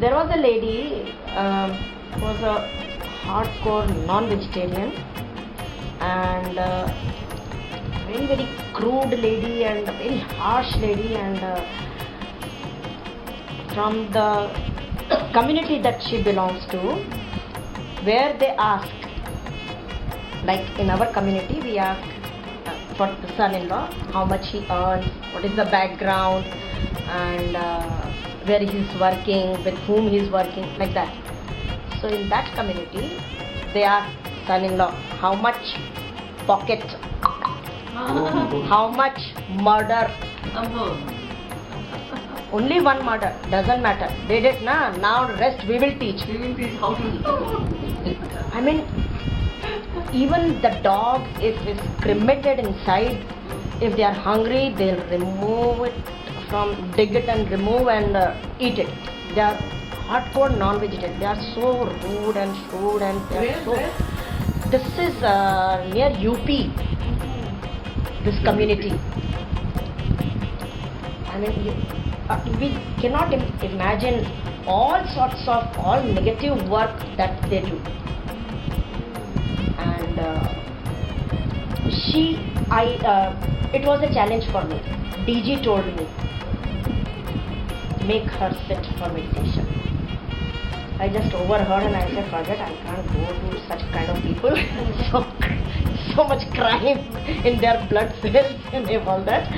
There was a lady who was a hardcore non-vegetarian and very very crude lady and a very harsh lady, and from the community that she belongs to, where they ask, like in our community we ask for the son-in-law how much he earns, what is the background, and where he is working, with whom he is working, like that. So in that community they ask son-in-law how much pocket, how much murder. Only one murder, doesn't matter. They did na, now rest we will teach. We will teach how to eat. I mean, even the dog, if it's cremated inside, if they are hungry, they'll remove it from, dig it and remove and eat it. They are hardcore non-vegetarian. They are so rude and shrewd, and they are so. Where? This is near UP. This community. I mean, we cannot imagine all sorts of negative work that they do. And it was a challenge for me. DG told me, make her sit for meditation. I just overheard and I said, forget, I can't go to such kind of people. so much crime in their blood cells and all that.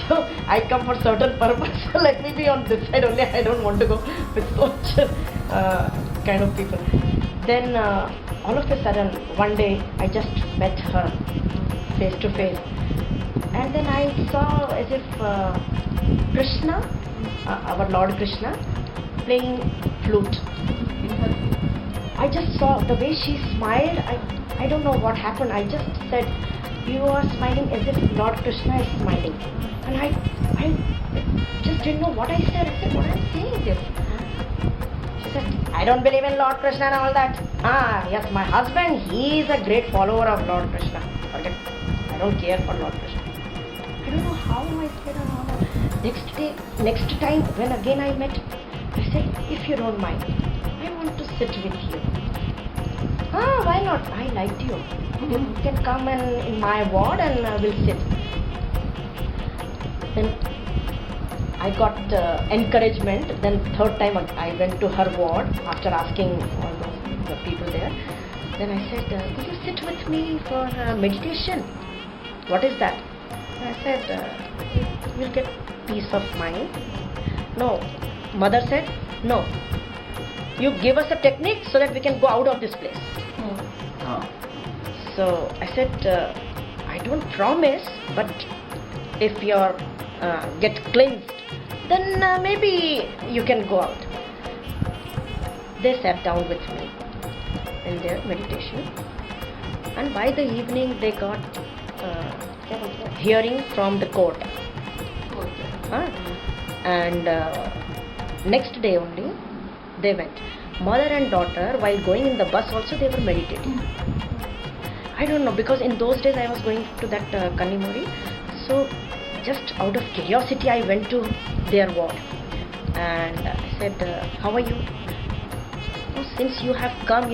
So I come for certain purpose. So let me be on this side only. I don't want to go with such kind of people. Then all of a sudden, one day I just met her face to face, and then I saw as if Krishna, our Lord Krishna, playing flute. I just saw the way she smiled. I don't know what happened. I just said, you are smiling as if Lord Krishna is smiling. And I just didn't know what I said. I said, what am I saying this? She said, I don't believe in Lord Krishna and all that. Yes, my husband, he is a great follower of Lord Krishna. Forget, I don't care for Lord Krishna. I don't know how I said and all that. Next time, when again I met, I said, if you don't mind, I want to sit with you. Why not? I liked you. You can come in my ward and we'll sit. Then I got encouragement. Then third time I went to her ward after asking all the people there. Then I said, will you sit with me for meditation? What is that? I said, we'll get peace of mind. No. Mother said, no. You give us a technique so that we can go out of this place. So I said, I don't promise, but if you're get cleansed, then maybe you can go out. They sat down with me in their meditation, and by the evening they got hearing from the court. And next day only they went. Mother and daughter, while going in the bus also, they were meditating. I don't know, because in those days I was going to that Kanimuri, so just out of curiosity I went to their ward and I said, how are you? Oh, since you have come,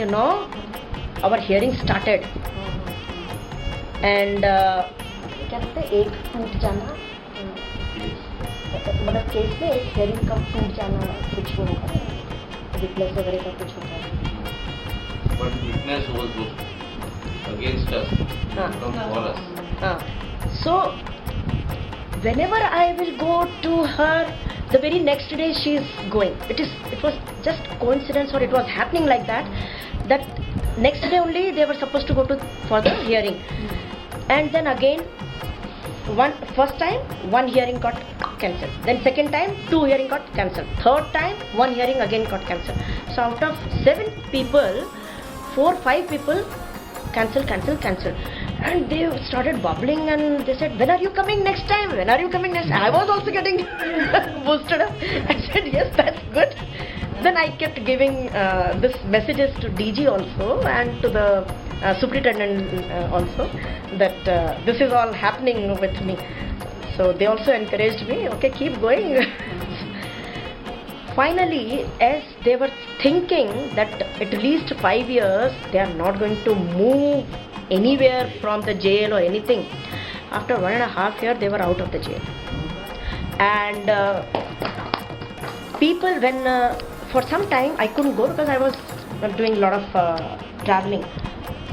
our hearing started. And क्या कहते हैं, एक टूट जाना, मतलब case में एक hearing का टूट जाना, कुछ वो होगा, वीकनेस वगैरह का कुछ होता है. But witness was against us, from for us. So whenever I will go to her, the very next day she is going. It was just coincidence, or it was happening like that. That next day only they were supposed to go for the hearing, and then again, first time one hearing got cancelled. Then second time 2 hearing got cancelled. Third time 1 hearing again got cancelled. So out of 7 people, 4-5 people cancelled. And they started bubbling and they said, when are you coming next time? When are you coming next time? I was also getting boosted up. I said, yes, that's good. Then I kept giving this messages to DG also and to the superintendent also, that this is all happening with me. So they also encouraged me, okay, keep going. finally, as they were thinking that at least 5 years they are not going to move anywhere from the jail or anything, after 1.5 years they were out of the jail. And people, when for some time I couldn't go because I was doing a lot of traveling.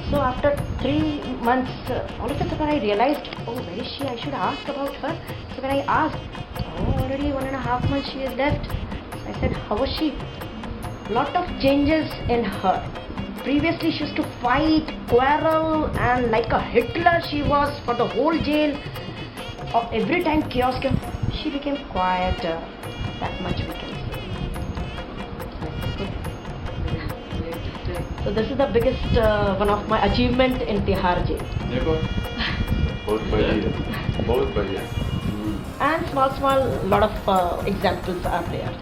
So after 3 months, all of a sudden I realized, oh, where is she? I should ask about her. So when I asked, oh, already 1.5 months she is left. I said, how was she? Lot of changes in her. Previously she used to fight, quarrel, and like a Hitler she was for the whole jail. Every time chaos came, she became quiet. That much we can say. So this is the biggest one of my achievement in Tihar jail. देखो बहुत बढ़िया बहुत बढ़िया And small lot of examples are there.